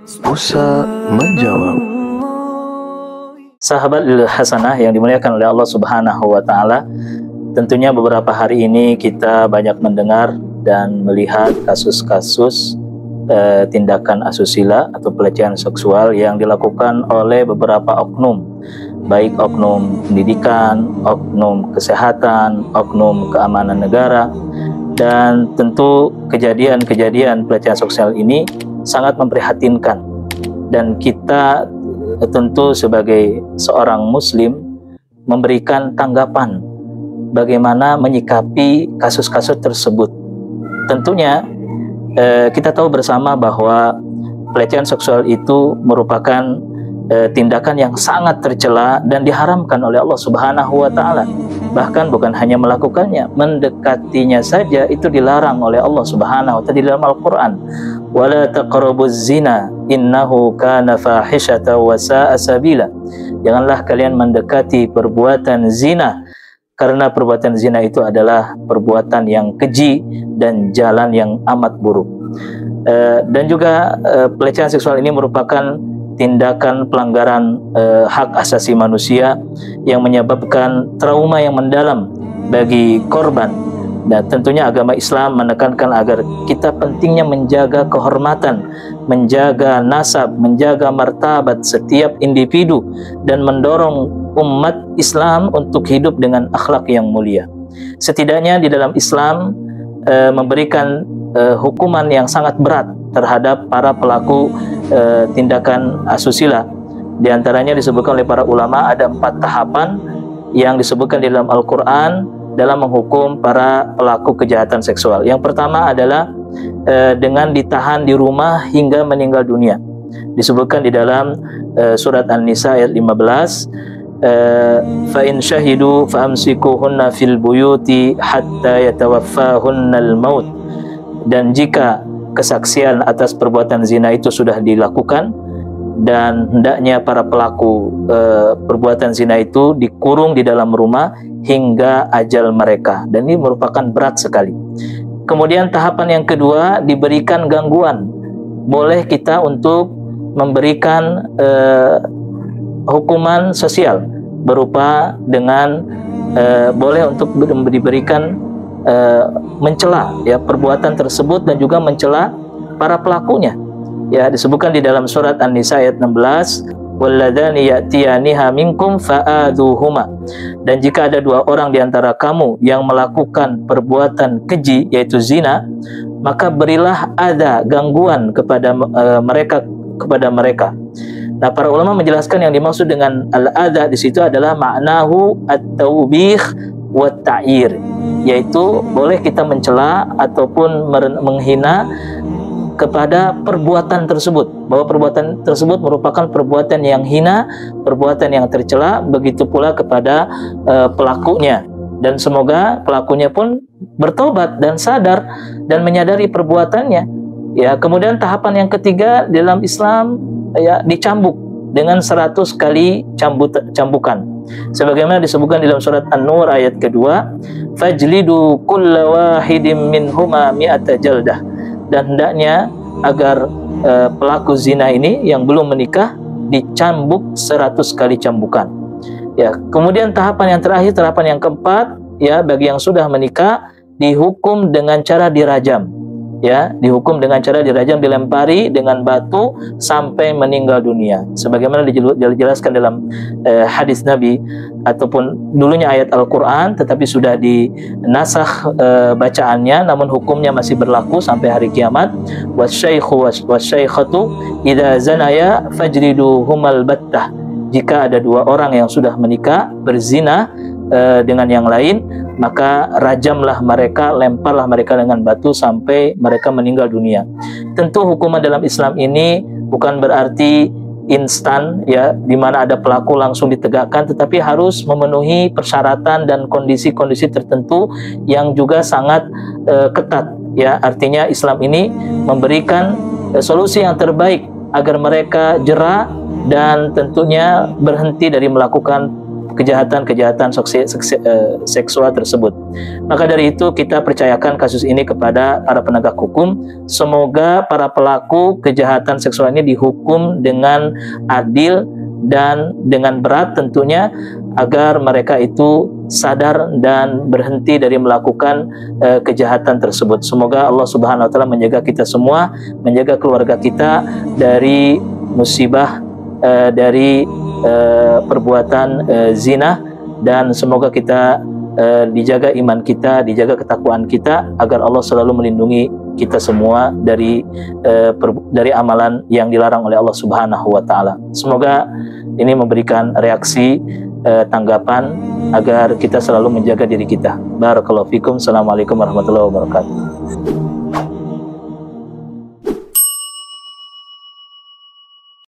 Musa menjawab. Sahabat Hasanah yang dimuliakan oleh Allah Subhanahu wa Ta'ala, tentunya beberapa hari ini kita banyak mendengar dan melihat kasus-kasus tindakan asusila atau pelecehan seksual yang dilakukan oleh beberapa oknum, baik oknum pendidikan, oknum kesehatan, oknum keamanan negara. Dan tentu kejadian-kejadian pelecehan seksual ini sangat memprihatinkan, dan kita tentu sebagai seorang muslim memberikan tanggapan bagaimana menyikapi kasus-kasus tersebut. Tentunya kita tahu bersama bahwa pelecehan seksual itu merupakan tindakan yang sangat tercela dan diharamkan oleh Allah Subhanahu wa Ta'ala. Bahkan bukan hanya melakukannya, mendekatinya saja itu dilarang oleh Allah Subhanahu wa Ta'ala di dalam Al-Quran. Wala taqrabuz zina innahu kana fahishatan wa sa'a sabila. Janganlah kalian mendekati perbuatan zina, karena perbuatan zina itu adalah perbuatan yang keji dan jalan yang amat buruk. Dan juga pelecehan seksual ini merupakan tindakan pelanggaran hak asasi manusia yang menyebabkan trauma yang mendalam bagi korban. Dan tentunya agama Islam menekankan agar kita pentingnya menjaga kehormatan, menjaga nasab, menjaga martabat setiap individu, dan mendorong umat Islam untuk hidup dengan akhlak yang mulia. Setidaknya di dalam Islam memberikan hukuman yang sangat berat terhadap para pelaku tindakan asusila. Di antaranya disebutkan oleh para ulama ada 4 tahapan yang disebutkan di dalam Al-Quran dalam menghukum para pelaku kejahatan seksual. Yang pertama adalah dengan ditahan di rumah hingga meninggal dunia. Disebutkan di dalam surat An-Nisa ayat 15, fa in syahidu fa amsikuhunna fil buyuti hatta yatawaffahunnal maut. Dan jika kesaksian atas perbuatan zina itu sudah dilakukan dan hendaknya para pelaku perbuatan zina itu dikurung di dalam rumah hingga ajal mereka, dan ini merupakan berat sekali. Kemudian tahapan yang kedua, diberikan gangguan. Boleh kita untuk memberikan hukuman sosial berupa dengan boleh untuk diberikan mencela ya perbuatan tersebut dan juga mencela para pelakunya. Ya, disebutkan di dalam surat An-Nisa ayat 16, walladzani ya'tiyaniha minkum fa'adhuhuma. Dan jika ada 2 orang di antara kamu yang melakukan perbuatan keji yaitu zina, maka berilah adza, gangguan kepada mereka. Nah, para ulama menjelaskan yang dimaksud dengan al-adza di situ adalah maknahu at-taubih wa ta'ir, yaitu boleh kita mencela ataupun menghina kepada perbuatan tersebut, bahwa perbuatan tersebut merupakan perbuatan yang hina, perbuatan yang tercela, begitu pula kepada pelakunya. Dan semoga pelakunya pun bertobat dan sadar dan menyadari perbuatannya. Ya, kemudian tahapan yang ketiga dalam Islam ya dicambuk dengan 100 kali cambukan. Sebagaimana disebutkan dalam surat An-Nur ayat kedua, fajlidu kulla wahidin minhuma mi'ata jaldah. Dan hendaknya agar pelaku zina ini yang belum menikah dicambuk 100 kali cambukan. Ya, kemudian tahapan yang terakhir, tahapan yang keempat, ya bagi yang sudah menikah dihukum dengan cara dirajam. Ya, dihukum dengan cara dirajam, dilempari dengan batu sampai meninggal dunia. Sebagaimana dijelaskan dalam hadis Nabi ataupun dulunya ayat Al-Quran, tetapi sudah dinasakh bacaannya, namun hukumnya masih berlaku sampai hari kiamat. Wasyaikhu wasyaikhatu idza zanaya fajriduhumal battah. Jika ada 2 orang yang sudah menikah berzina dengan yang lain, maka rajamlah mereka, lemparlah mereka dengan batu sampai mereka meninggal dunia. Tentu hukuman dalam Islam ini bukan berarti instan ya, di mana ada pelaku langsung ditegakkan, tetapi harus memenuhi persyaratan dan kondisi-kondisi tertentu yang juga sangat ketat ya. Artinya Islam ini memberikan solusi yang terbaik agar mereka jera dan tentunya berhenti dari melakukan kejahatan-kejahatan seksual tersebut. Maka dari itu kita percayakan kasus ini kepada para penegak hukum. Semoga para pelaku kejahatan seksual ini dihukum dengan adil dan dengan berat tentunya, agar mereka itu sadar dan berhenti dari melakukan kejahatan tersebut. Semoga Allah Subhanahu wa taala menjaga kita semua, menjaga keluarga kita dari musibah dari perbuatan zina, dan semoga kita dijaga iman kita, dijaga ketakwaan kita, agar Allah selalu melindungi kita semua dari amalan yang dilarang oleh Allah Subhanahu wa taala. Semoga ini memberikan reaksi tanggapan agar kita selalu menjaga diri kita. Barakallahu fikum. Assalamualaikum warahmatullahi wabarakatuh.